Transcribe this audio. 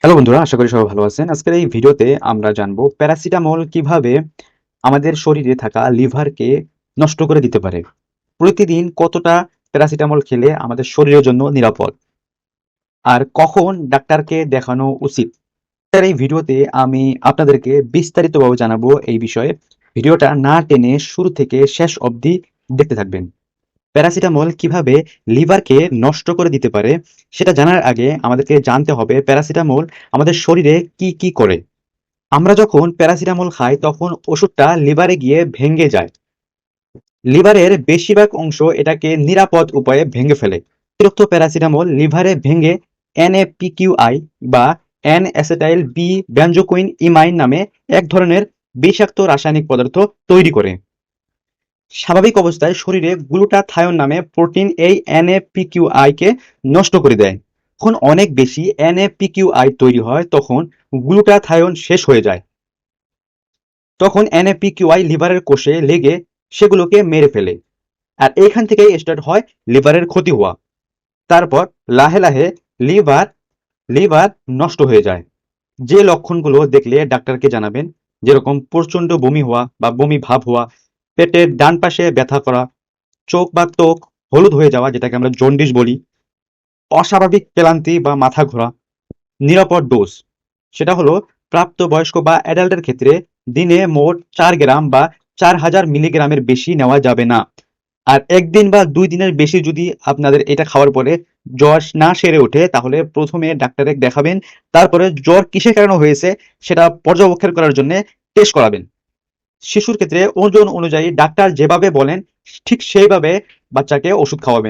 Hello বন্ধুরা, আশা করি সবাই ভালো আছেন। আজকের এই ভিডিওতে আমরা জানবো প্যারাসিটামল কিভাবে আমাদের শরীরে থাকা লিভারকে নষ্ট করে দিতে পারে। প্রতিদিন কতটা প্যারাসিটামল খেলে আমাদের শরীরের জন্য নিরাপদ, আর কখন ডাক্তারকে দেখানো উচিত। তার এই ভিডিওতে আমি আপনাদেরকে বিস্তারিতভাবে জানাবো এই বিষয়ে। ভিডিওটা না টেনে শুরু থেকে শেষ অবধি দেখতে থাকবেন। প্যারাসিটামল কিভাবে লিভারকে নষ্ট করে দিতে পারে সেটা জানার আগে আমাদেরকে জানতে হবে প্যারাসিটামল আমাদের শরীরে কি কি করে। আমরা যখন প্যারাসিটামল খাই তখন ওষুধটা লিভারে গিয়ে ভেঙে যায়। লিভারের বেশিরভাগ অংশ এটাকে নিরাপদ উপায়ে ভেঙে ফেলে। অতিরিক্ত প্যারাসিটামল লিভারে ভেঙে NaPQI বা এন অ্যাসেটাইল বি বেনজোকুইন ইমাইন নামে এক ধরনের বিষাক্ত রাসায়নিক পদার্থ তৈরি করে। স্বাভাবিক অবস্থায় শরীরে গ্লুটাথায়ন নামে প্রোটিন এই NaPQI কে নষ্ট করে দেয়। যখন অনেক বেশি NaPQI তৈরি হয় তখন গ্লুটাথায়ন শেষ হয়ে যায়। তখন NaPQI লিভারের কোষে লেগে সেগুলোকে মেরে ফেলে, আর এইখান থেকেই স্টার্ট হয় লিভারের ক্ষতি হওয়া। তারপর লাহে লাহে লিভার লিভার নষ্ট হয়ে যায়। যে লক্ষণগুলো দেখলে ডাক্তারকে জানাবেন, যেরকম প্রচন্ড বমি হওয়া বা বমি ভাব হওয়া, পেটের ডান পাশে ব্যথা করা, চোখ বা ত্বক হলুদ হয়ে যাওয়া যেটাকে আমরা জন্ডিস বলি, অস্বাভাবিক ক্লান্তি বা মাথা ঘোরা। নিরাপদ ডোজ সেটা হলো প্রাপ্তবয়স্ক বা অ্যাডাল্টের ক্ষেত্রে দিনে মোট 4 গ্রাম বা 4000 মিলিগ্রামের বেশি নেওয়া যাবে না। আর একদিন বা 2 দিনের বেশি যদি আপনাদের এটা খাওয়ার পরে জ্বর না সেরে ওঠে তাহলে প্রথমে ডাক্তারে দেখাবেন। তারপরে জ্বর কিসের কারণে হয়েছে সেটা পর্যবেক্ষণ করার জন্য টেস্ট করাবেন। শিশুর ক্ষেত্রে ওজন অনুযায়ী ডাক্তার যেভাবে বলেন ঠিক সেইভাবে বাচ্চাকে ওষুধ খাওয়াবেন।